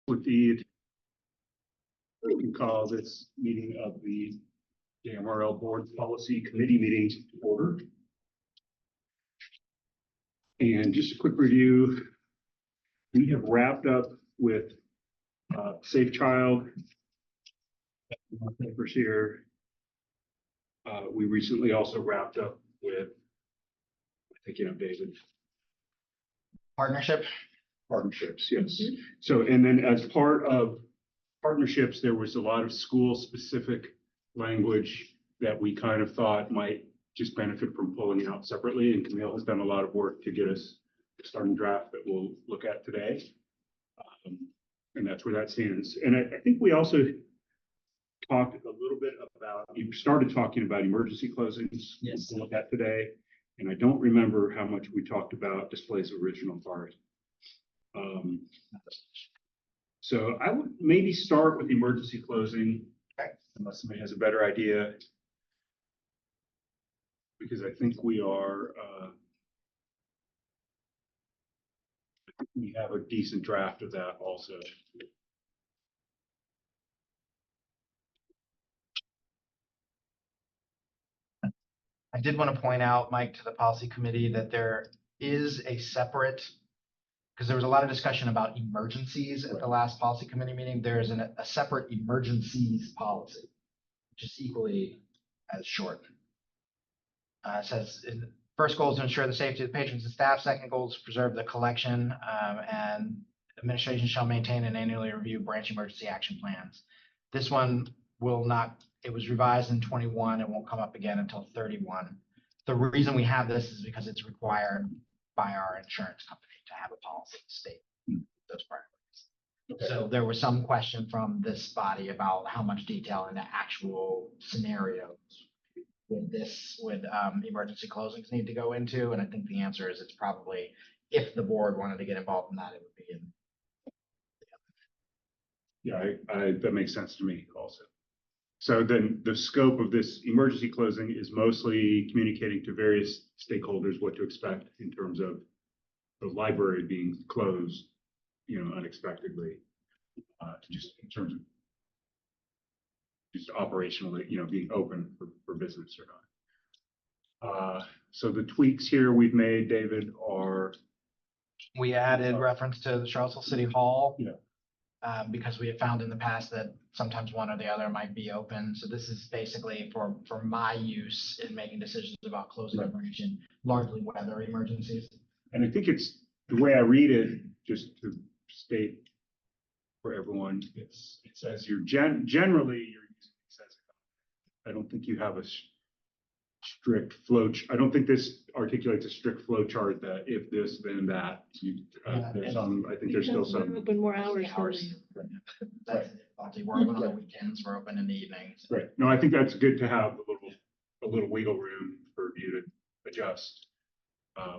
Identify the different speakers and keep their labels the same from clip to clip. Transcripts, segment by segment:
Speaker 1: With the we can call this meeting of the JMRL Board Policy Committee meeting to order. And just a quick review, we have wrapped up with Safe Child papers here. We recently also wrapped up with, I think you know, David.
Speaker 2: Partnerships,
Speaker 1: yes. So, and then as part of partnerships, there was a lot of school-specific language that we kind of thought might just benefit from pulling out separately. And Camille has done a lot of work to get us a starting draft that we'll look at today. And that's where that stands. And I think we also talked a little bit about, you started talking about emergency closings.
Speaker 2: Yes.
Speaker 1: We'll look at today. And I don't remember how much we talked about displays of original art. So I would maybe start with emergency closing, unless somebody has a better idea. Because I think we are, I think we have a decent draft of that also.
Speaker 2: I did want to point out, Mike, to the policy committee that there is a separate, because there was a lot of discussion about emergencies at the last policy committee meeting. There is a separate emergencies policy, which is equally as short. It says, first goal is to ensure the safety of the patrons and staff. Second goal is to preserve the collection, and administration shall maintain and annually review branch emergency action plans. This one will not, it was revised in 21. It won't come up again until 31. The reason we have this is because it's required by our insurance company to have a policy state those priorities. Okay. So there was some question from this body about how much detail into actual scenarios would emergency closings need to go into, and I think the answer is it's probably, if the board wanted to get involved in that, it would be in.
Speaker 1: Yeah, that makes sense to me also. So then the scope of this emergency closing is mostly communicating to various stakeholders what to expect in terms of the library being closed, you know, unexpectedly, just in terms of just operationally, you know, being open for business or not. So the tweaks here we've made, David, are
Speaker 2: we added reference to the Charlottesville City Hall.
Speaker 1: Yeah.
Speaker 2: Because we have found in the past that sometimes one or the other might be open. So this is basically for my use in making decisions about closing a branch in largely weather emergencies.
Speaker 1: And I think it's the way I read it, just to state for everyone, it says you're generally you're using excessive. I don't think you have a strict flow. I don't think this articulates a strict flow chart that if this then that. There's some. I think there's still some.
Speaker 3: We're open more hours.
Speaker 2: That's right. We're open on the weekends. We're open in the evenings.
Speaker 1: Right. No, I think that's good to have a little wiggle room for you to adjust.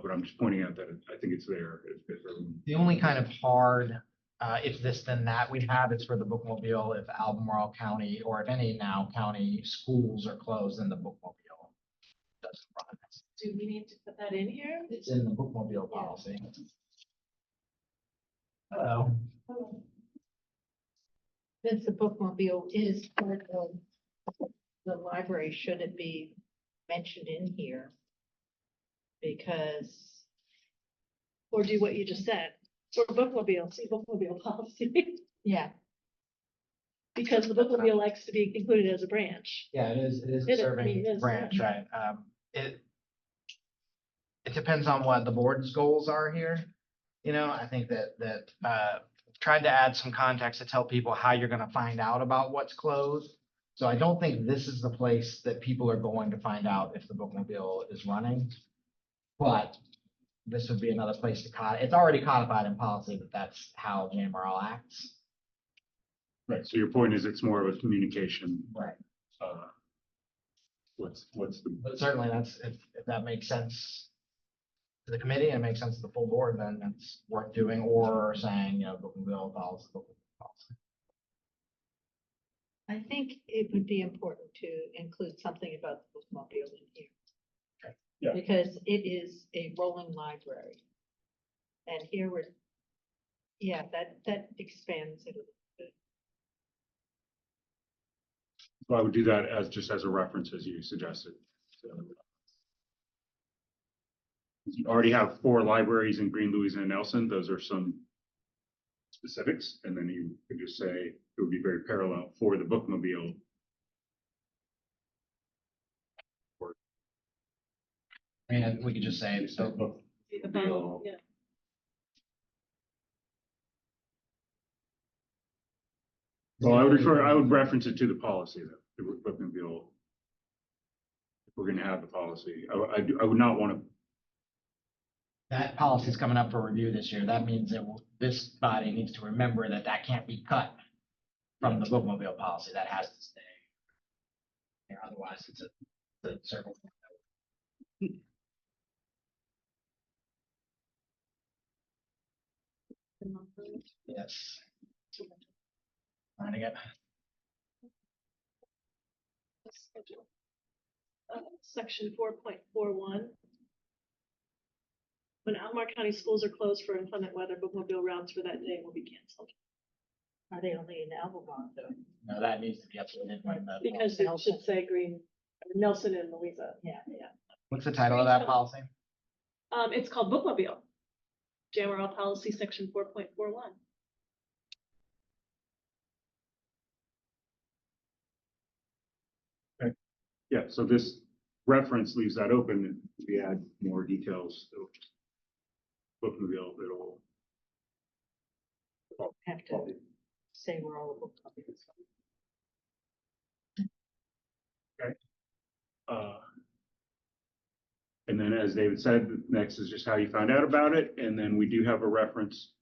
Speaker 1: But I'm just pointing out that I think it's there.
Speaker 2: The only kind of hard, if this then that we have is for the bookmobile. If Albemarle County or if any now county schools are closed, then the bookmobile doesn't run.
Speaker 3: Do we need to put that in here?
Speaker 2: It's in the bookmobile policy. Hello.
Speaker 3: Since the bookmobile is part of the library, should it be mentioned in here? Because, or do what you just said, for bookmobile, see bookmobile policy. Yeah. Because the bookmobile likes to be included as a branch.
Speaker 2: Yeah, it is a serving branch, right? It depends on what the board's goals are here. You know, I think that tried to add some context to tell people how you're going to find out about what's closed. So I don't think this is the place that people are going to find out if the bookmobile is running. But this would be another place to it's already codified in policy that that's how JMRL acts.
Speaker 1: Right. So your point is it's more of a communication.
Speaker 2: Right.
Speaker 1: What's
Speaker 2: But certainly that's if that makes sense to the committee and it makes sense to the full board, then that's worth doing, or saying, you know, bookmobile follows the policy.
Speaker 3: I think it would be important to include something about the bookmobile in here.
Speaker 1: Okay. Yeah.
Speaker 3: Because it is a rolling library. And here Yeah, that expands it.
Speaker 1: So I would do that as just as a reference as you suggested. So you already have 4 libraries in Green, Louisiana, and Nelson. Those are some specifics. And then you could just say it would be very parallel for the bookmobile.
Speaker 2: And we could just say, so
Speaker 1: Bookmobile.
Speaker 4: Yeah.
Speaker 1: Well, I would reference it to the policy though, the bookmobile. If we're gonna have the policy, I would not want to.
Speaker 2: that policy is coming up for review this year. That means that this body needs to remember that that can't be cut from the bookmobile policy. That has to stay. Yeah, otherwise it's a circle. Yes. Finding it.
Speaker 4: Section 4.41. When Almar County schools are closed for inclement weather, bookmobile routes for that day will be canceled.
Speaker 3: Are they only in Albemarle though?
Speaker 2: No, that needs to be updated when the.
Speaker 4: Because it should say Green, Nelson and Louisa.
Speaker 3: Yeah.
Speaker 2: What's the title of that policy?
Speaker 4: It's called bookmobile. JMRL policy section 4.41.
Speaker 1: Yeah, so this reference leaves that open. If we add more details, bookmobile, it'll.
Speaker 3: Have to say we're all book copies.
Speaker 1: And then, as David said, next is just how you found out about it, and then we do have a reference.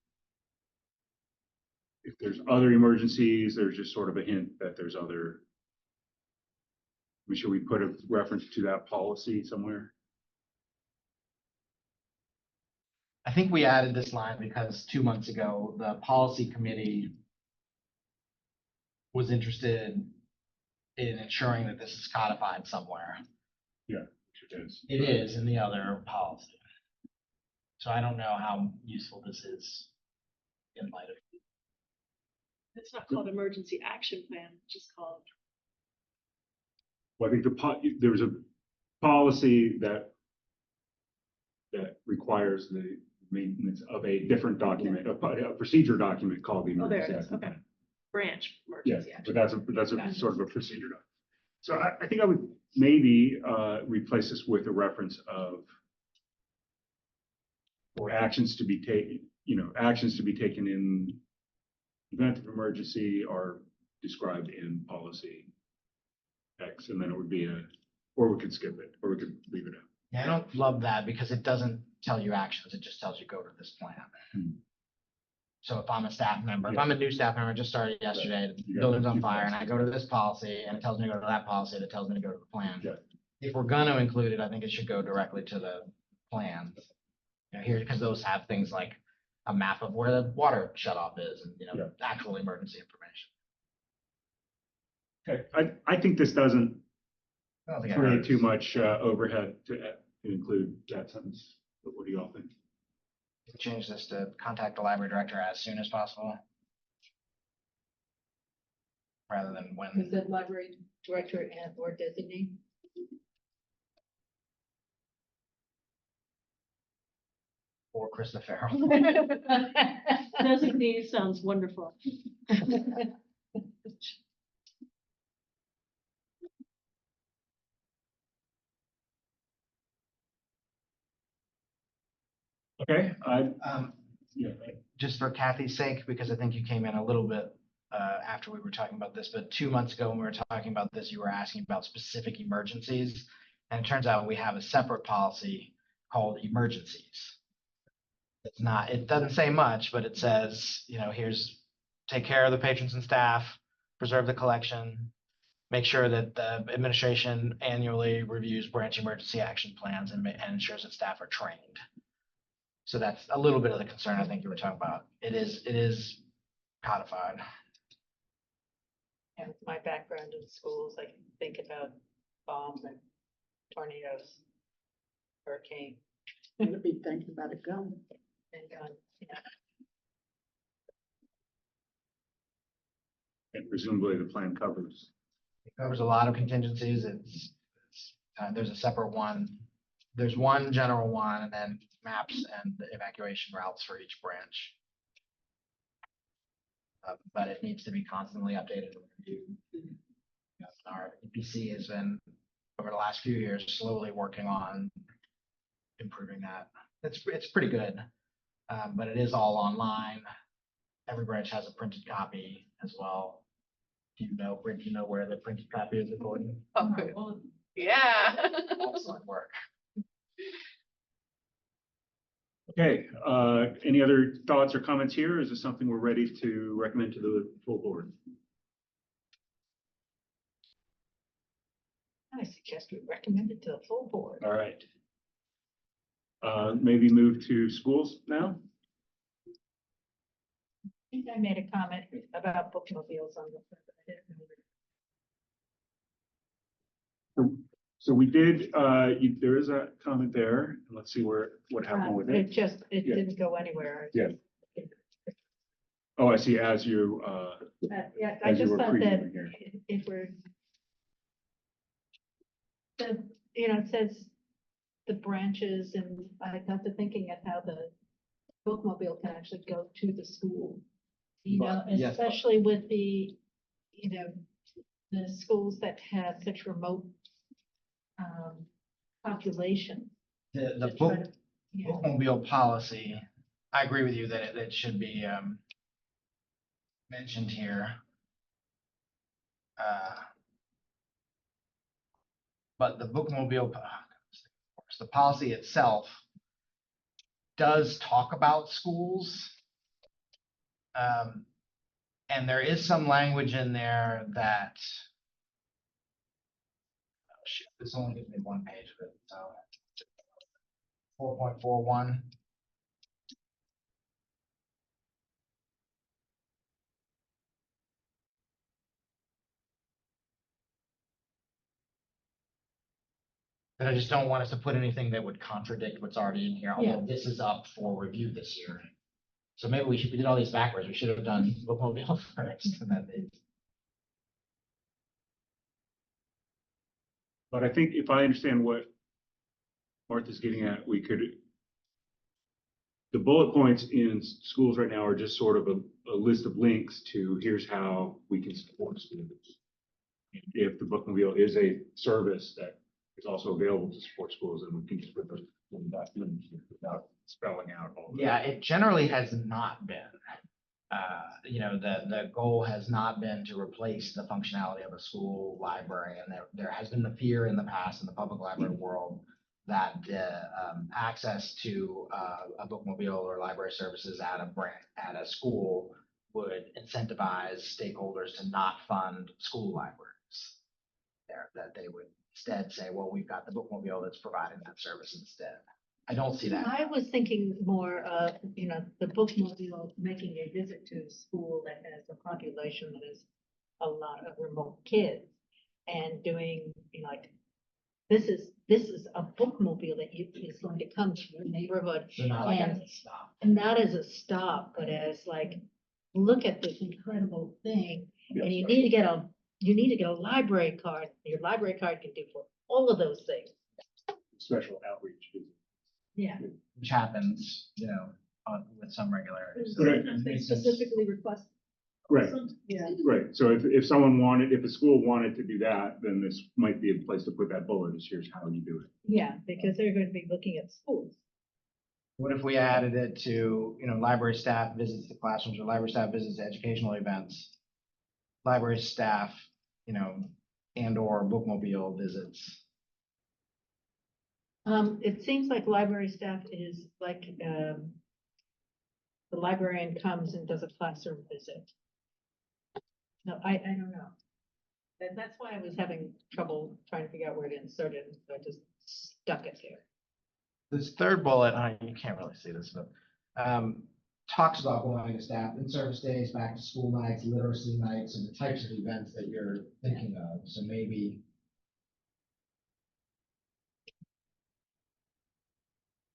Speaker 1: If there's other emergencies, there's just sort of a hint that there's other. Should we put a reference to that policy somewhere?
Speaker 2: I think we added this line because 2 months ago, the policy committee was interested in ensuring that this is codified somewhere.
Speaker 1: Yeah, it is.
Speaker 2: It is in the other policy. So I don't know how useful this is in light of.
Speaker 4: It's not called emergency action plan, it's just called.
Speaker 1: Well, I think there was a policy that requires the maintenance of a different document, a procedure document called the
Speaker 4: Oh, there
Speaker 1: emergency
Speaker 4: it is,
Speaker 1: action
Speaker 4: okay.
Speaker 1: plan.
Speaker 4: Branch
Speaker 1: Yes,
Speaker 4: emergency
Speaker 1: but
Speaker 4: action.
Speaker 1: that's a
Speaker 4: Gotcha.
Speaker 1: sort of a procedure document. So I think I would maybe replace this with a reference of or actions to be taken, actions to be taken in event of emergency are described in policy X, and then it would be or we could skip it, or we could leave it out.
Speaker 2: Yeah, I don't love that because it doesn't tell you actions. It just tells you go to this plan.
Speaker 1: Hmm.
Speaker 2: So if I'm a staff member, if
Speaker 1: Yeah.
Speaker 2: I'm a new staff member, just started yesterday, the
Speaker 1: You got
Speaker 2: building's
Speaker 1: two
Speaker 2: on fire, and I
Speaker 1: policies.
Speaker 2: go to this policy and it tells me to go to that policy, that tells me to go to the plan.
Speaker 1: Yeah.
Speaker 2: If we're gonna include it, I think it should go directly to the plan. Here, because those have things like a map of where the water shut off is and,
Speaker 1: Yeah.
Speaker 2: actual emergency information.
Speaker 1: Okay, I think this doesn't
Speaker 2: I don't think it
Speaker 1: create
Speaker 2: hurts.
Speaker 1: too much overhead to include that sentence, but what do y'all think?
Speaker 2: Change this to contact the library director as soon as possible. Rather than
Speaker 3: Is
Speaker 2: when.
Speaker 3: that library director and or designee?
Speaker 2: Or Krista Farrell.
Speaker 4: Designee sounds wonderful.
Speaker 1: Okay, yeah,
Speaker 2: Just for Kathy's sake, because I think you came in a little bit after we were talking about this, but 2 months ago when we were talking about this, you were asking about specific emergencies. And it turns out we have a separate policy called emergencies. It's not, it doesn't say much, but it says, here's take care of the patrons and staff, preserve the collection, make sure that the administration annually reviews branch emergency action plans and ensures that staff are trained. So that's a little bit of the concern I think you were talking about. It is codified.
Speaker 3: And with my background in schools, I can think about bombs and tornadoes, hurricane.
Speaker 5: I'm gonna be thinking about a gun.
Speaker 3: And gun, yeah.
Speaker 1: And presumably the plan covers.
Speaker 2: It covers a lot of contingencies. There's a separate one. There's one general one and then maps and the evacuation routes for each branch. But it needs to be constantly updated and reviewed. Our EPC has been, over the last few years, slowly working on improving that. It's pretty good, but it is all online. Every branch has a printed copy as well. Do you know where the printed copy is recorded?
Speaker 3: Oh, well, yeah.
Speaker 2: Excellent work.
Speaker 1: Okay, any other thoughts or comments here? Is this something we're ready to recommend to the full board?
Speaker 3: I suggest we recommend it to the full board.
Speaker 1: All right. Maybe move to schools now?
Speaker 3: I think I made a comment about bookmobiles on the. I didn't know.
Speaker 1: So we did, there is a comment there. Let's see what happened with it.
Speaker 3: It
Speaker 1: Yeah.
Speaker 3: didn't go anywhere.
Speaker 1: Yeah. Oh, I see, as you,
Speaker 3: Yeah, I
Speaker 1: as you
Speaker 3: just
Speaker 1: were
Speaker 3: thought that
Speaker 1: previewing here.
Speaker 3: if we're. It says the branches and I got to thinking at how the bookmobile can actually go to the school.
Speaker 2: Yes.
Speaker 3: Especially with the, the schools that have such remote population.
Speaker 2: The
Speaker 3: to try
Speaker 2: book,
Speaker 3: to- Yeah,
Speaker 2: bookmobile policy, I agree with you that it should be mentioned here. But the bookmobile, the policy itself does talk about schools. And there is some language in there that, oh, shoot, this only gives me one page of it, so 4.41. And I just don't want us to put anything that would contradict what's already in here, although this is up for review this year. So maybe we did all these backwards. We should have done bookmobile first and then
Speaker 1: But I think if I understand what Martha's getting at, the bullet points in schools right now are just sort of a list of links to here's how we can support students. If the bookmobile is a service that is also available to support schools, then we can just put those in documents without spelling out all of that.
Speaker 2: Yeah, it generally has not been. The goal has not been to replace the functionality of a school library, and there has been the fear in the past in the public library world that access to a bookmobile or library services at a school would incentivize stakeholders to not fund school libraries. That they would instead say, well, we've got the bookmobile that's providing that service instead. I don't see that.
Speaker 3: I was thinking more of, the bookmobile making a visit to a school that has a population that is a lot of remote kids and doing, like, this is a bookmobile that is going to come to your neighborhood.
Speaker 2: So not like
Speaker 3: And-
Speaker 2: as a stop.
Speaker 3: And not as a stop, but as like, look at this incredible thing. And you need to get a library card. Your library card can do for all of those things.
Speaker 1: Special outreach.
Speaker 3: Yeah.
Speaker 2: Which happens, with some regularity. So
Speaker 1: Right.
Speaker 2: it
Speaker 4: Sometimes they
Speaker 2: makes sense.
Speaker 4: specifically request.
Speaker 1: Right,
Speaker 4: Yeah.
Speaker 1: right. So if if a school wanted to do that, then this might be a place to put that bullet, is here's how you do it.
Speaker 3: Yeah, because they're going to be looking at schools.
Speaker 2: What if we added it to, library staff visits the classrooms or library staff visits educational events? Library staff, and or bookmobile visits.
Speaker 3: It seems like library staff is like, the librarian comes and does a classroom visit. No, I don't know. And that's why I was having trouble trying to figure out where to insert it, so I just stuck it there.
Speaker 2: This third bullet, you can't really see this, but talks about going to staff in service days, back to school nights, literacy nights, and the types of events that you're thinking of. So maybe.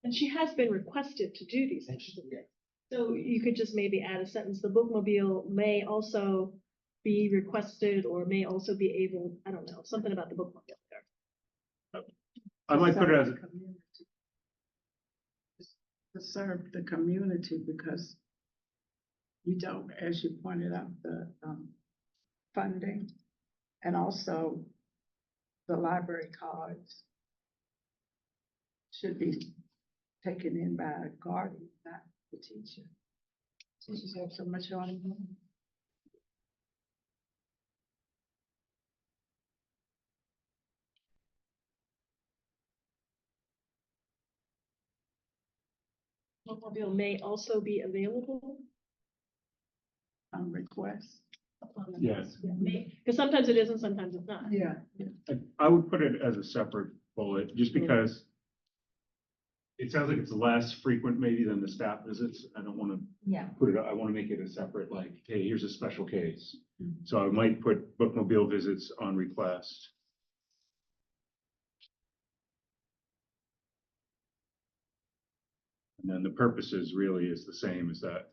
Speaker 4: And she has been requested to do these things. So you could just maybe add a sentence, the bookmobile may also be requested or may also be able, I don't know, something about the bookmobile there.
Speaker 1: I might put it as,
Speaker 5: To serve the community, because you don't, as you pointed out, the funding and also the library cards should be taken in by a guardian, not the teacher. Teachers have so much on them.
Speaker 4: Bookmobile may also be available.
Speaker 5: On request.
Speaker 1: yes,
Speaker 4: Because sometimes it is and sometimes it's not.
Speaker 5: Yeah.
Speaker 1: I would put it as a separate bullet, just because it sounds like it's less frequent maybe than the staff visits. I don't want to
Speaker 3: Yeah.
Speaker 1: put it, I want to make it a separate, like, hey, here's a special case. So I might put bookmobile visits on request. And then the purposes really is the same as that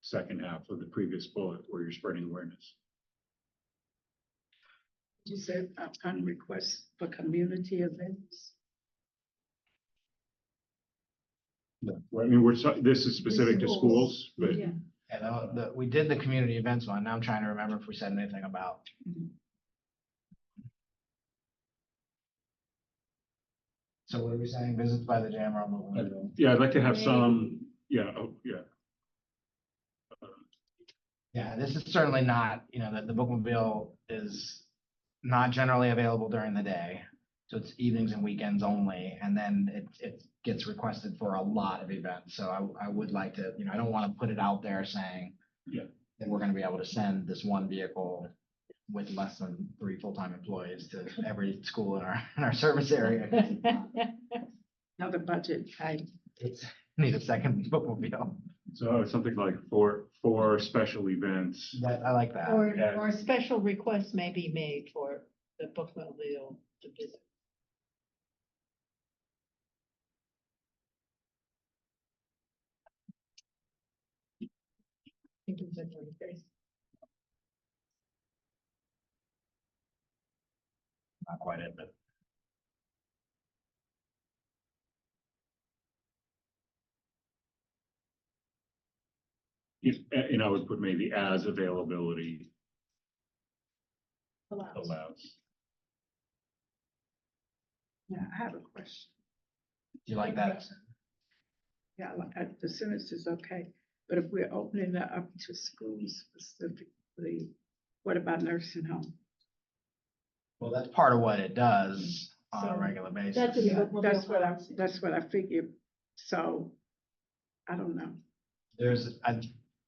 Speaker 1: second half of the previous bullet where you're spreading awareness.
Speaker 5: You said upon request for community events.
Speaker 1: Yeah. I mean, this is specific to schools, but
Speaker 4: Yeah.
Speaker 2: Yeah, we did the community events one. Now I'm trying to remember if we said anything about. So what are we saying? Visits by the JMRL movement?
Speaker 1: yeah, I'd like to have some, yeah, oh, yeah.
Speaker 2: Yeah, this is certainly not, the bookmobile is not generally available during the day. So it's evenings and weekends only, and then it gets requested for a lot of events. So I would like to, I don't want to put it out there saying
Speaker 1: Yeah.
Speaker 2: that we're going to be able to send this one vehicle with less than 3 full-time employees to every school in our service area.
Speaker 5: Now the budget type.
Speaker 2: It's need a second bookmobile.
Speaker 1: So something like four special events.
Speaker 2: I like that.
Speaker 3: Or a special request may be made for the bookmobile to visit. I think it's a good phrase.
Speaker 2: Not quite it, but
Speaker 1: And I would put maybe as availability
Speaker 4: Allows.
Speaker 1: allows.
Speaker 5: Yeah, I have a question.
Speaker 2: do you like that?
Speaker 5: Yeah, the sentence is okay, but if we're opening that up to schools specifically, what about nursing home?
Speaker 2: Well, that's part of what it does on a
Speaker 4: So,
Speaker 2: regular basis.
Speaker 4: that's in the
Speaker 5: Yeah,
Speaker 4: bookmobile
Speaker 5: that's what I figured. So, I don't know.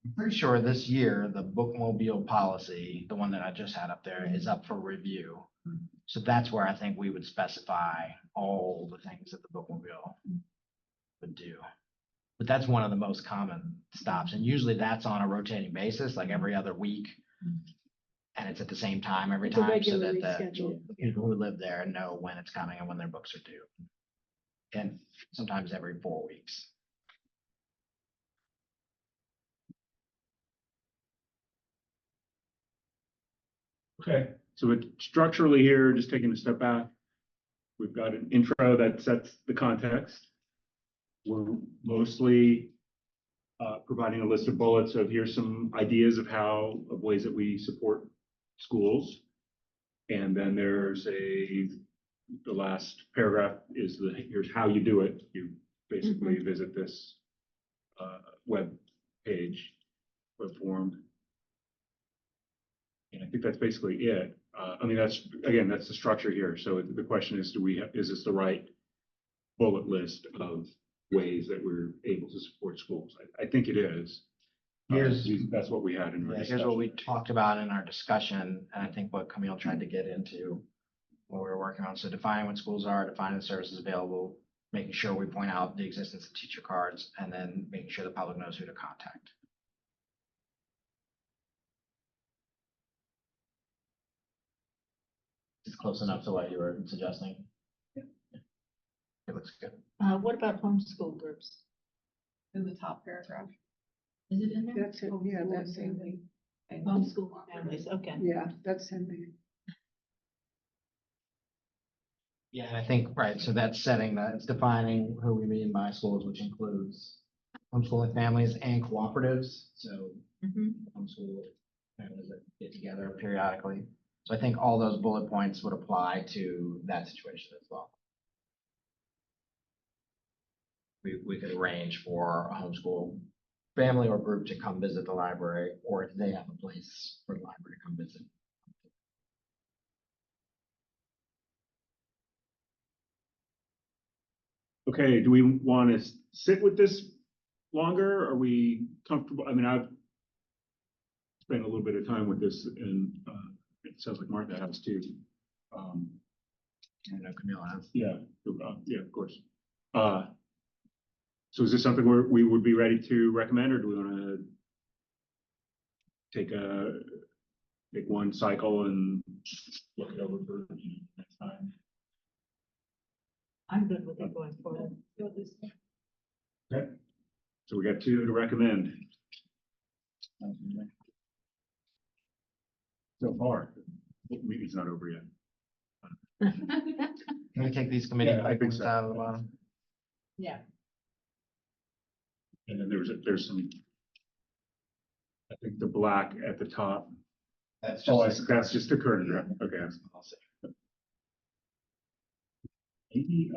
Speaker 2: I'm pretty sure this year, the bookmobile policy, the one that I just had up there, is up for review. So that's where I think we would specify all the things that the bookmobile would do. But that's one of the most common stops, and usually that's on a rotating basis, like every other week. And it's at the same time every
Speaker 4: It's a
Speaker 2: time, so
Speaker 4: regularly
Speaker 2: that the
Speaker 4: scheduled.
Speaker 2: people who live there know when it's coming and when their books are due. And sometimes every 4 weeks.
Speaker 1: Okay, so structurally here, just taking a step back, we've got an intro that sets the context. We're mostly providing a list of bullets of here's some ideas of ways that we support schools. And then there's the last paragraph is here's how you do it. You basically visit this web page, web form. And I think that's basically it. I mean, that's the structure here. So the question is, is this the right bullet list of ways that we're able to support schools? I think it is. That's what we had in our
Speaker 2: Here's what we
Speaker 1: discussion.
Speaker 2: talked about in our discussion, and I think what Camille tried to get into what we were working on. So defining what schools are, defining the services available, making sure we point out the existence of teacher cards, and then making sure the public knows who to contact. It's close enough to what you were suggesting. Yeah. It looks good.
Speaker 3: What about homeschool groups?
Speaker 6: In the top paragraph.
Speaker 3: Is it in there?
Speaker 5: That's it, yeah, that's in
Speaker 3: Homeschool families, okay.
Speaker 5: Yeah, that's in there.
Speaker 2: Yeah, and I think, right, so that's setting that, it's defining who we mean by schools, which includes homeschooling families and cooperatives, so
Speaker 3: Mhm.
Speaker 2: homeschool families that get together periodically. So I think all those bullet points would apply to that situation as well. We could arrange for a homeschool family or group to come visit the library, or if they have a place for the library to come visit.
Speaker 1: Okay, do we want to sit with this longer? Are we comfortable? I mean, I've spent a little bit of time with this and it sounds like Martha has too.
Speaker 2: I know Camille has.
Speaker 1: Yeah, yeah, of course. So is this something we would be ready to recommend, or do we want to take one cycle and look it over for next time?
Speaker 3: I'm good with it going forward.
Speaker 1: Okay, so we got two to recommend. So far, meeting's not over yet.
Speaker 2: Can we take these committee
Speaker 1: Yeah, I think
Speaker 2: items
Speaker 1: so.
Speaker 2: out of the bottom?
Speaker 3: Yeah.
Speaker 1: And then there's some, I think the black at the top.
Speaker 2: That's
Speaker 1: Oh,
Speaker 2: just.
Speaker 1: that's just the current draft. Okay.
Speaker 2: I'll say.
Speaker 1: Maybe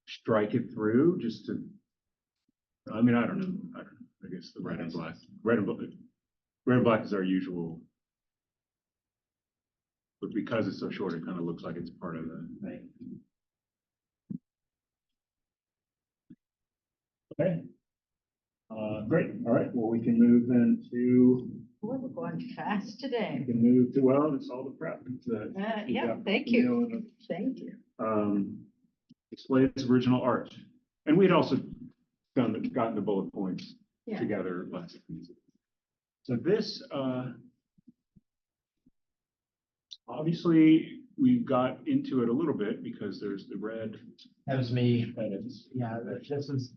Speaker 1: strike it through just to, I mean, I don't know. I guess the red and black, red and black is our usual. But because it's so short, it kind of looks like it's part of the thing. Okay. Great. All right. Well, we can move then to,
Speaker 3: Boy, we're going fast today.
Speaker 1: we can move to, well, it's all the prep.
Speaker 3: Yeah, thank you. Thank you.
Speaker 1: Display its original art. And we'd also gotten the bullet points
Speaker 3: Yeah.
Speaker 1: together last week. So this, obviously, we got into it a little bit because there's the red
Speaker 2: That was me.
Speaker 1: edits.
Speaker 2: Yeah, this is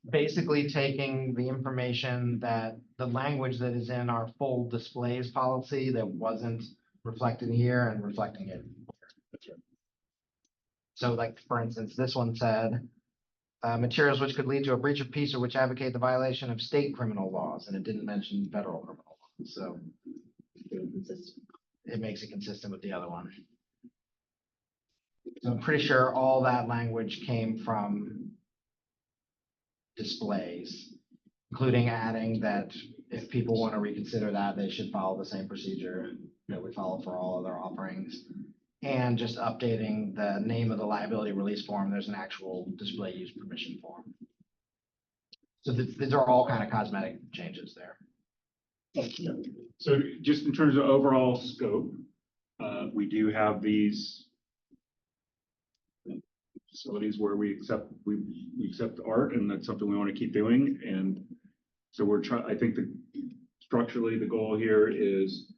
Speaker 2: basically taking the information that the language that is in our full displays policy that wasn't reflected here and reflecting it.
Speaker 1: That's right.
Speaker 2: So like, for instance, this one said, materials which could lead to a breach of peace or which advocate the violation of state criminal laws, and it didn't mention federal criminal laws, so it makes it consistent with the other one. So I'm pretty sure all that language came from displays, including adding that if people want to reconsider that, they should follow the same procedure that we follow for all other offerings. And just updating the name of the liability release form, there's an actual display use permission form. So these are all kind of cosmetic changes there.
Speaker 1: So just in terms of overall scope, we do have these facilities where we accept art, and that's something we want to keep doing. And so I think structurally the goal here is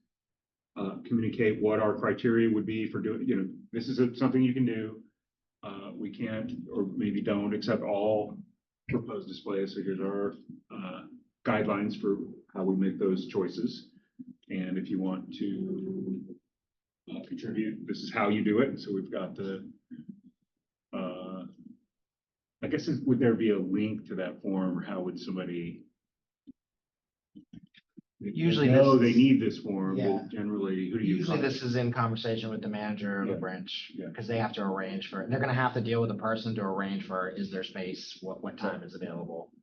Speaker 1: communicate what our criteria would be for doing, this is something you can do. We can't, or maybe don't accept all proposed displays. So here's our guidelines for how we make those choices. And if you want to contribute, this is how you do it. So we've got I guess, would there be a link to that form, or how would somebody?
Speaker 2: Usually
Speaker 1: they need this form,
Speaker 2: Yeah.
Speaker 1: but generally, who do you?
Speaker 2: Usually this is in conversation with the manager or the
Speaker 1: Yeah.
Speaker 2: branch,
Speaker 1: Yeah.
Speaker 2: because they have to arrange for it. They're gonna have to deal with a person to arrange for, is there space, what time is available.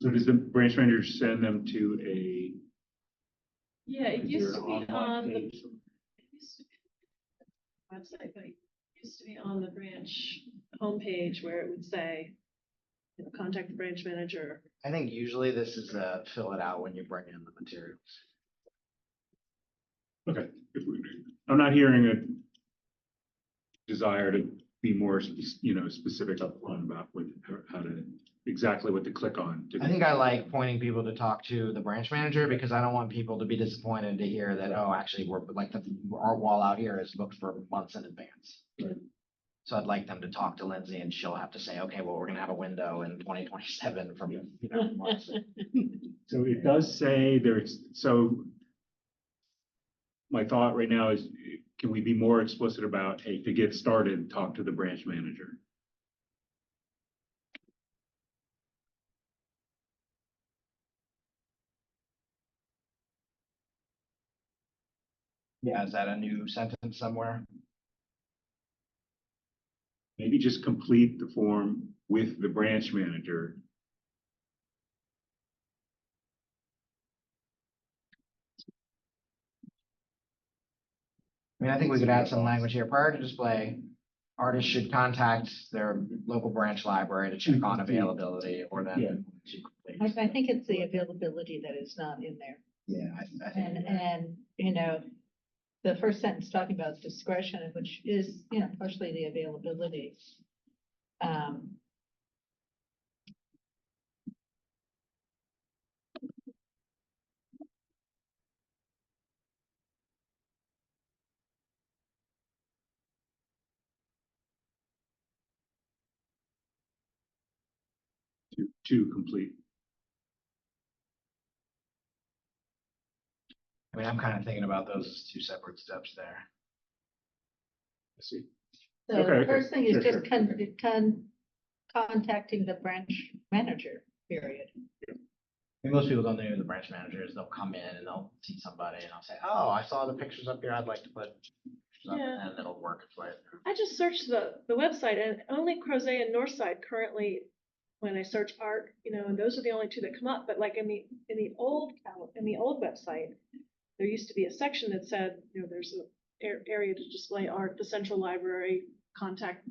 Speaker 1: So does the branch manager send them to a?
Speaker 4: Yeah, it
Speaker 1: is
Speaker 4: used
Speaker 1: there
Speaker 4: to
Speaker 1: an
Speaker 4: be
Speaker 1: online
Speaker 4: on the,
Speaker 1: page?
Speaker 4: it used to be website, but it used to be on the branch homepage where it would say, contact the branch manager.
Speaker 2: I think usually this is fill it out when you bring in the materials.
Speaker 1: Okay, I'm not hearing a desire to be more, specific up front about how to, exactly what to click on.
Speaker 2: I think I like pointing people to talk to the branch manager, because I don't want people to be disappointed to hear that, oh, actually, we're like our wall out here is booked for months in advance.
Speaker 1: Right.
Speaker 2: So I'd like them to talk to Lindsay, and she'll have to say, okay, well, we're gonna have a window in 2027 from, March.
Speaker 1: So it does say there's, so my thought right now is, can we be more explicit about, hey, to get started, talk to the branch manager?
Speaker 2: Yeah, is that a new sentence somewhere?
Speaker 1: Maybe just complete the form with the branch manager.
Speaker 2: I mean, I think we could add some language here. Prior to display, artists should contact their local branch library to check on availability or
Speaker 1: Yeah.
Speaker 2: then to complete.
Speaker 3: I think it's the availability that is not in there.
Speaker 2: Yeah, I think.
Speaker 3: And, you know, the first sentence talking about discretion, which is, you know, partially the availability.
Speaker 1: To complete.
Speaker 2: I mean, I'm kind of thinking about those as two separate steps there.
Speaker 1: I see.
Speaker 3: So
Speaker 1: Okay,
Speaker 3: the
Speaker 1: okay.
Speaker 3: first thing is
Speaker 1: Sure,
Speaker 3: just
Speaker 1: sure.
Speaker 3: contacting the branch manager, period.
Speaker 2: I mean, most people don't know who the branch manager is. They'll come in and they'll see somebody and I'll say, oh, I saw the pictures up here. I'd like to put pictures up,"
Speaker 4: Yeah.
Speaker 2: and it'll work its way through.
Speaker 4: I just searched the website and only Crozet and Northside currently, when I search art, you know, and those are the only two that come up, but like in the old website, there used to be a section that said, you know, there's a area to display art, the central library, contact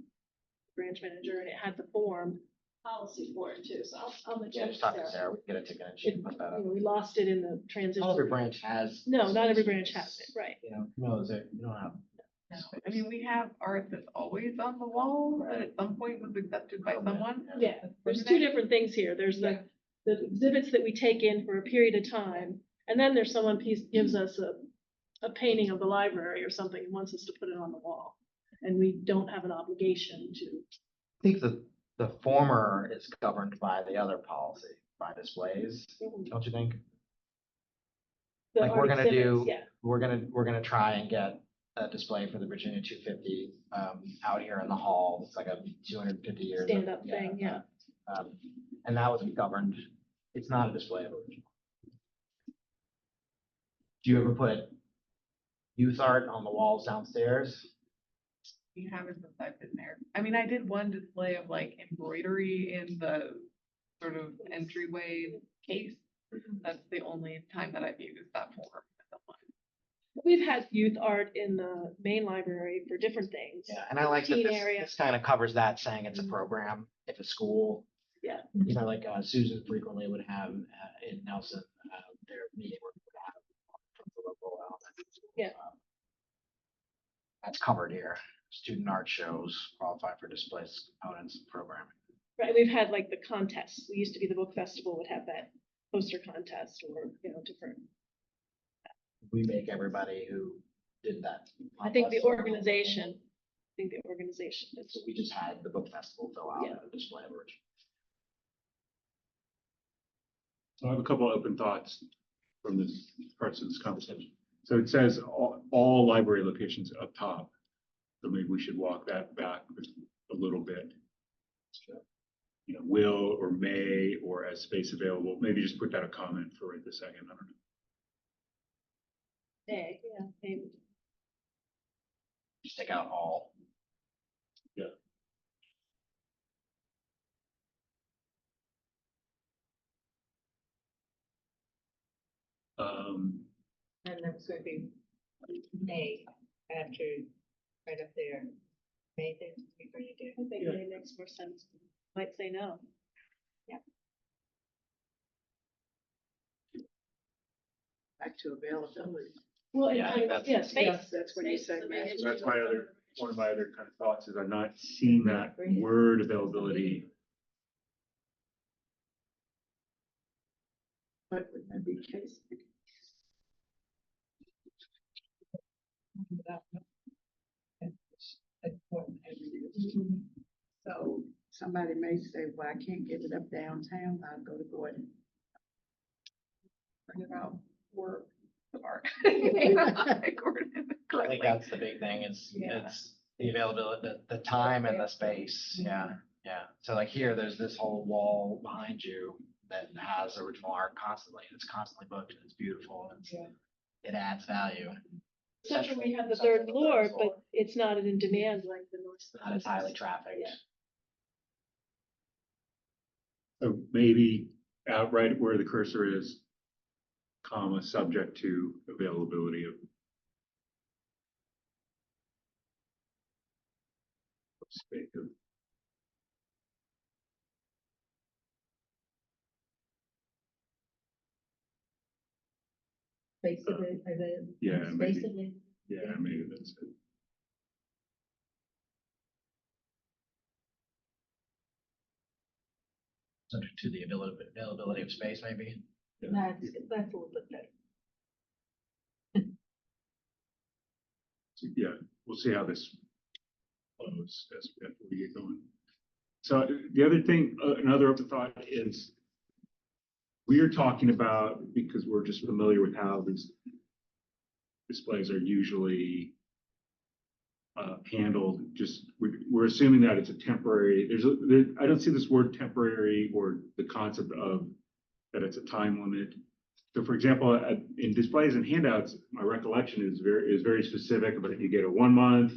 Speaker 4: branch manager, and it had the form policy for it too, so I'll mention
Speaker 2: Yeah,
Speaker 4: it
Speaker 2: just talk to
Speaker 4: there.
Speaker 2: Sarah. We can get it together and she can put that up.
Speaker 4: We lost it in the transition.
Speaker 2: Not every branch has.
Speaker 4: No, not every branch has it, right.
Speaker 2: You know, who knows it? You don't have.
Speaker 6: I mean, we have art that's always on the wall that at some point was accepted by someone.
Speaker 4: Yeah, there's two different things here. There's the exhibits that we take in for a period of time, and then there's someone gives us a painting of the library or something and wants us to put it on the wall. And we don't have an obligation to.
Speaker 2: I think the former is governed by the other policy, by displays, don't you think?
Speaker 4: the
Speaker 2: Like
Speaker 4: art
Speaker 2: we're gonna
Speaker 4: exhibits,
Speaker 2: do,
Speaker 4: Yeah,
Speaker 2: we're gonna try and get a display for the Virginia 250 out here in the hall. It's like a 250 years.
Speaker 4: stand-up thing, yeah.
Speaker 2: And that would be governed. It's not a display of original. Do you ever put youth art on the walls downstairs?
Speaker 6: We haven't since I've been there. I mean, I did one display of like embroidery in the sort of entryway case. That's the only time that I've used that form.
Speaker 4: We've had youth art in the main library for different things.
Speaker 2: Yeah, and I like that
Speaker 4: Teen
Speaker 2: this,
Speaker 4: area.
Speaker 2: this kind of covers that, saying it's a program. If a school,
Speaker 4: Yeah.
Speaker 2: you know, like Susan frequently would have in Nelson, their meeting where we would have from the local elementary school.
Speaker 4: Yeah.
Speaker 2: That's covered here. Student art shows qualify for displays, components, and programming.
Speaker 4: Right, we've had like the contests. We used to be the book festival would have that poster contest or, you know, different.
Speaker 2: We make everybody who did that.
Speaker 4: I think the
Speaker 2: contest.
Speaker 4: organization
Speaker 2: So we just had the book festival fill out
Speaker 4: Yeah.
Speaker 2: a display of original.
Speaker 1: So I have a couple of open thoughts from this parts of this conversation. So it says all library locations up top. So maybe we should walk that back a little bit. You know, will or may or as space available. Maybe just put that a comment for right this second. I don't know.
Speaker 4: Yeah, maybe.
Speaker 2: Just take out all.
Speaker 3: And that's going to be May after, right up there. May, then before you do.
Speaker 4: I think it makes more sense. Might say no.
Speaker 5: Back to availability.
Speaker 4: Well,
Speaker 2: Yeah, I think that's-
Speaker 4: yeah, space.
Speaker 5: That's what you
Speaker 4: Space,
Speaker 5: said,
Speaker 4: so
Speaker 5: Matt.
Speaker 4: maybe
Speaker 1: So that's
Speaker 4: it's-
Speaker 1: my other, one of my other kind of thoughts is I'm not seeing that word availability.
Speaker 5: But would that be case? So somebody may say, well, I can't get it up downtown, I'll go to Gordon.
Speaker 6: printed out for the art.
Speaker 2: I think that's the big thing is,
Speaker 6: Yeah.
Speaker 2: it's the availability, the time and the space, yeah, yeah. So like here, there's this whole wall behind you that has original art constantly, and it's constantly booked, and it's beautiful, and it adds value.
Speaker 4: Except for we have the third floor, but it's not in demand like the north
Speaker 2: Not
Speaker 4: side.
Speaker 2: as highly trafficked.
Speaker 4: Yeah.
Speaker 1: So maybe outright where the cursor is, comma, subject to availability of space.
Speaker 3: Basically,
Speaker 1: Yeah, maybe.
Speaker 3: basically.
Speaker 1: Yeah, maybe that's it.
Speaker 2: Subject to the availability of space, maybe.
Speaker 3: That's a little bit better.
Speaker 1: Yeah, we'll see how this flows as we get going. So the other thing, another open thought is we are talking about, because we're just familiar with how these displays are usually handled, just we're assuming that it's a temporary, I don't see this word temporary or the concept of that it's a time limit. So for example, in displays and handouts, my recollection is very specific, but you get a 1 month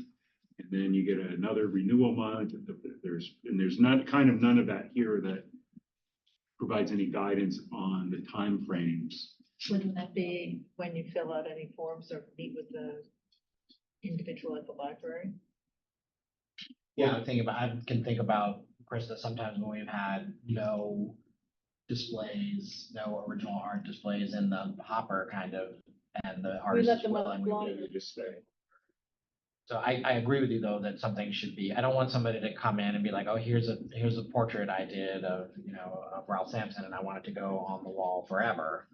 Speaker 1: and then you get another renewal month. There's none of that here that provides any guidance on the timeframes.
Speaker 3: Wouldn't that be when you fill out any forms or meet with the individual at the library?
Speaker 2: Yeah, I can think about, Krista, sometimes when we've had no displays, no original art displays in the hopper kind of, and the artist
Speaker 4: let
Speaker 2: is
Speaker 4: them up
Speaker 2: willing, we
Speaker 4: longer.
Speaker 2: do just stay. So I agree with you though, that something should be, I don't want somebody to come in and be like, oh, here's a portrait I did of, of Ralph Sampson and I want it to go on the wall forever.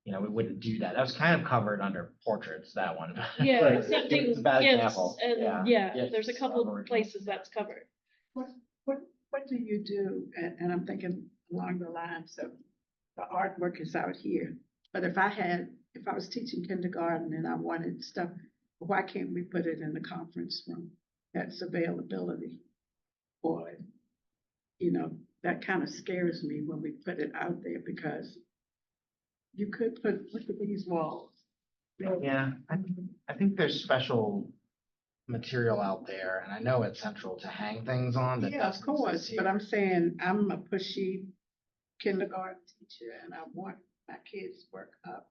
Speaker 2: We wouldn't do that. That was kind of covered under portraits, that one.
Speaker 4: Yeah,
Speaker 2: But
Speaker 4: accepting
Speaker 2: it's a bad
Speaker 4: gifts
Speaker 2: example.
Speaker 4: and,
Speaker 2: Gifts
Speaker 4: there's a
Speaker 2: of
Speaker 4: couple
Speaker 2: original.
Speaker 4: places that's covered.
Speaker 5: What do you do? And I'm thinking along the lines of the artwork is out here. But if I was teaching kindergarten and I wanted stuff, why can't we put it in the conference room? That's availability. Or, that kind of scares me when we put it out there because you could look at these walls.
Speaker 2: Yeah, I think there's special material out there, and I know it's central to hang things on. That
Speaker 5: Yeah, of
Speaker 2: doesn't
Speaker 5: course,
Speaker 2: exist
Speaker 5: but
Speaker 2: here.
Speaker 5: I'm saying I'm a pushy kindergarten teacher and I want my kids' work up.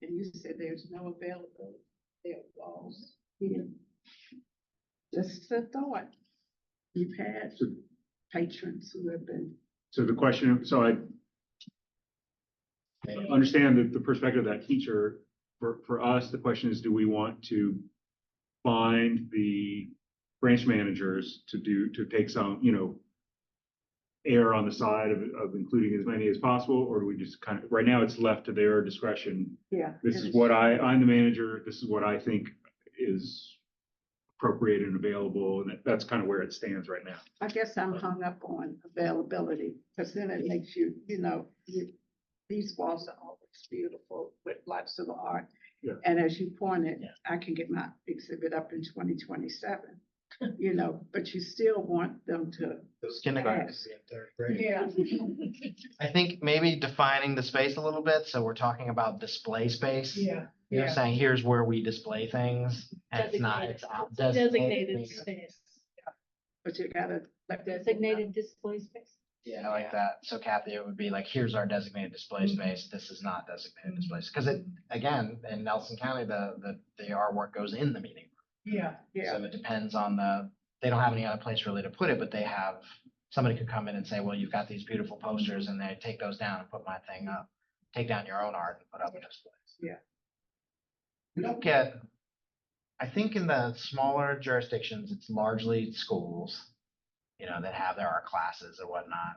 Speaker 5: And you said there's no availability, there are walls here. Just a thought. You've had patrons who have been,
Speaker 1: So the question, so I understand that the perspective of that teacher, for us, the question is, do we want to find the branch managers to take some, err on the side of including as many as possible, or do we just right now it's left to their discretion?
Speaker 5: yeah.
Speaker 1: This is what I'm the manager, this is what I think is appropriate and available, and that's kind of where it stands right now.
Speaker 5: I guess I'm hung up on availability, because then it makes these walls are always beautiful with lots of art.
Speaker 1: Yeah.
Speaker 5: And as you pointed,
Speaker 2: Yeah.
Speaker 5: I can get my exhibit up in 2027, but you still want them to.
Speaker 2: Those kindergarten
Speaker 5: Yes.
Speaker 2: in third grade.
Speaker 5: Yeah.
Speaker 2: I think maybe defining the space a little bit, so we're talking about display space.
Speaker 5: Yeah.
Speaker 2: Saying here's where we display things, and it's not, it's out
Speaker 4: Designated
Speaker 2: maybe.
Speaker 4: space.
Speaker 5: But you gotta.
Speaker 3: Designated display space.
Speaker 2: Yeah, I like that. So Kathy, it would be like, here's our designated display space. This is not designated display. Because again, in Nelson County, the artwork goes in the meeting.
Speaker 5: Yeah. Yeah.
Speaker 2: So it depends on they don't have any other place really to put it, but they have, somebody could come in and say, well, you've got these beautiful posters and they take those down and put my thing up. Take down your own art and put up a display.
Speaker 5: Yeah.
Speaker 2: We don't get, I think in the smaller jurisdictions, it's largely schools, that have their art classes or whatnot.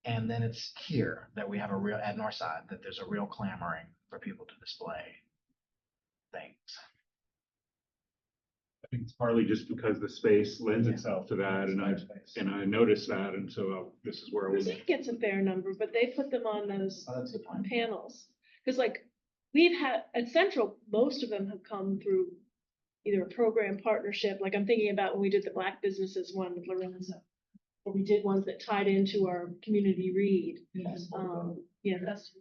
Speaker 2: And then it's here that we have at Northside, that there's a real clamoring for people to display things.
Speaker 1: think it's partly just because the space lends
Speaker 2: Yeah.
Speaker 1: itself to that, and I noticed that, and so this is where I was.
Speaker 4: Crozet gets a fair number, but they put them on those
Speaker 2: Oh, that's a good point.
Speaker 4: panels. Cause like, we've had, at Central, most of them have come through either a program partnership, like I'm thinking about when we did the Black Businesses one with Lorenzo. Or we did ones that tied into our community read, yeah, that's,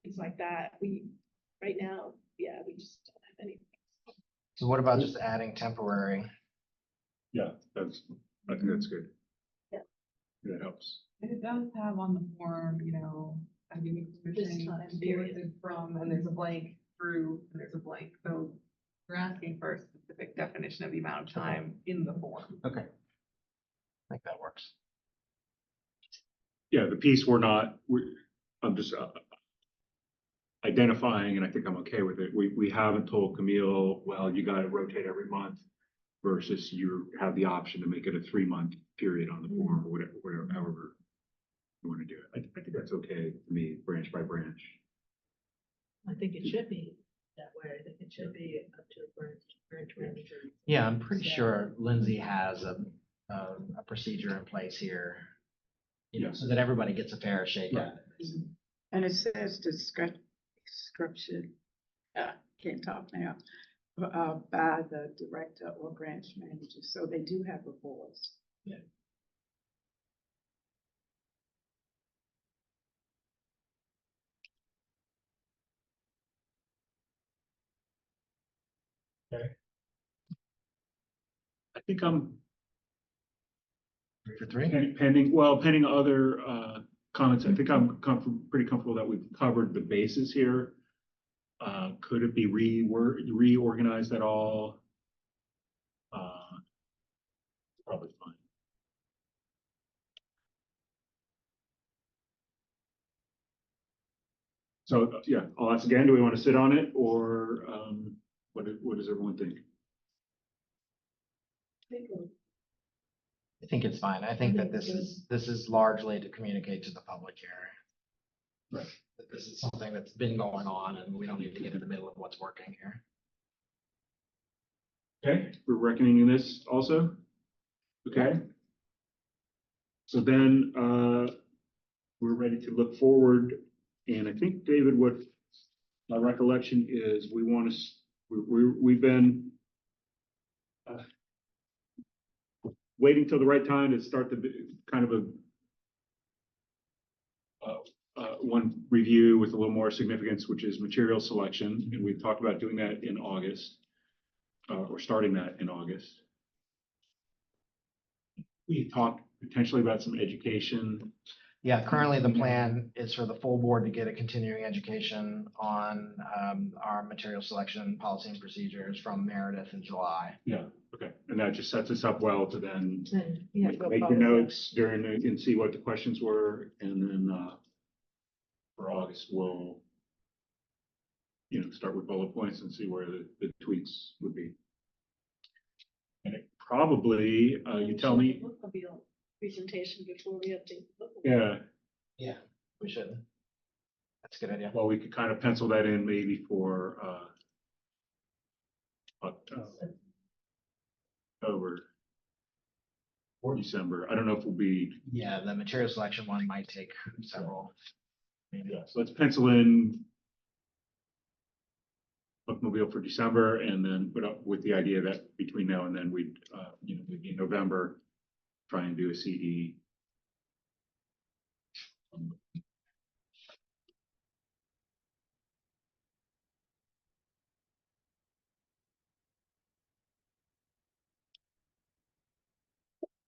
Speaker 4: things like that. Right now, yeah, we just don't have any.
Speaker 2: So what about just adding temporary?
Speaker 1: Yeah, I think that's good.
Speaker 4: Yeah.
Speaker 1: That helps.
Speaker 6: And it does have on the form, I mean,
Speaker 4: This time period.
Speaker 6: period from, and there's a blank through, and there's a blank, so we're asking for a specific definition of the amount of time in the form.
Speaker 2: Okay. I think that works.
Speaker 1: Yeah, the piece I'm just identifying, and I think I'm okay with it. We haven't told Camille, well, you gotta rotate every month versus you have the option to make it a 3-month period on the form or whatever, however you want to do it. I think that's okay to me, branch by branch.
Speaker 3: I think it should be that way. I think it should be up to the branch manager.
Speaker 2: Yeah, I'm pretty sure Lindsay has a procedure in place here.
Speaker 1: Yeah.
Speaker 2: So that everybody gets a fair shake at it.
Speaker 5: And it says description, can't talk now, by the director or branch manager, so they do have a voice.
Speaker 2: Yeah.
Speaker 1: I think I'm
Speaker 2: 3 for 3.
Speaker 1: pending other comments. I think I'm pretty comfortable that we've covered the bases here. Could it be reorganized at all? Probably fine. So, yeah, I'll ask again, do we want to sit on it, or what does everyone think?
Speaker 2: I think it's fine. I think that this is largely to communicate to the public here.
Speaker 1: Right.
Speaker 2: That this is something that's been going on and we don't need to get in the middle of what's working here.
Speaker 1: Okay, we're reckoning this also? Okay. So then, we're ready to look forward, and I think, David, what my recollection is, we want to, we've been waiting till the right time to start the kind of one review with a little more significance, which is material selection, and we've talked about doing that in August, or starting that in August. We talked potentially about some education.
Speaker 2: Yeah, currently the plan is for the full board to get a continuing education on our material selection policy and procedures from Meredith in July.
Speaker 1: Yeah, okay, and that just sets us up well to then
Speaker 3: Then you have to go
Speaker 1: make the
Speaker 3: follow that.
Speaker 1: notes and see what the questions were, and then for August, we'll start with bullet points and see where the tweaks would be. And it probably, you tell me,
Speaker 4: Bookmobile presentation before we update. the bookmobile.
Speaker 1: yeah,
Speaker 2: Yeah, we should. That's a good idea.
Speaker 1: well, we could kind of pencil that in maybe for October or December. I don't know if we'll be,
Speaker 2: Yeah, the material selection one might take several. Maybe.
Speaker 1: yeah, so let's pencil in bookmobile for December, and then put up with the idea that between now and then we'd, maybe in November, try and do a CE.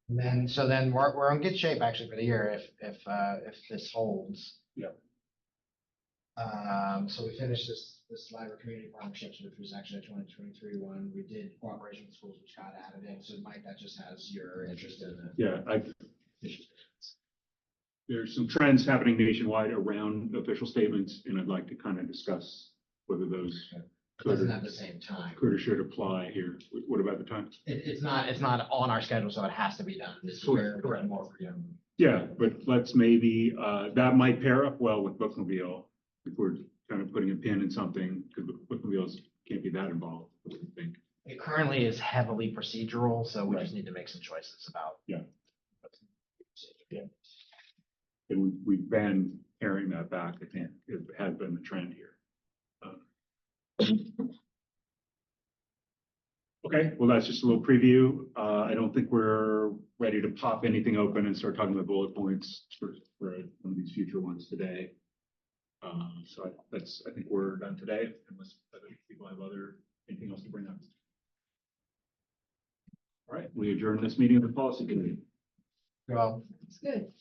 Speaker 2: And then, so then we're in good shape actually for the year if this holds.
Speaker 1: Yeah.
Speaker 2: So we finished this library community partnerships, which was actually a 2023 one. We did cooperation with schools, which got added in. So Mike, that just has your interest in it.
Speaker 1: Yeah, there's some trends happening nationwide around official statements, and I'd like to kind of discuss whether those
Speaker 2: It doesn't have the same time.
Speaker 1: could or should apply here. What about the time?
Speaker 2: It's not on our schedule, so it has to be done. This is where we're more freedom.
Speaker 1: Yeah, but let's maybe, that might pair up well with bookmobile, if we're kind of putting a pin in something, because bookmobiles can't be that involved, I would think.
Speaker 2: It currently is heavily procedural, so we
Speaker 1: Right.
Speaker 2: just need to make some choices about.
Speaker 1: Yeah. And we've been carrying that back, I think, it has been the trend here. Okay, well, that's just a little preview. I don't think we're ready to pop anything open and start talking about bullet points for one of these future ones today. So I think we're done today, unless other people have anything else to bring up. All right, we adjourn this meeting of the policy committee.
Speaker 2: Well,
Speaker 3: It's good.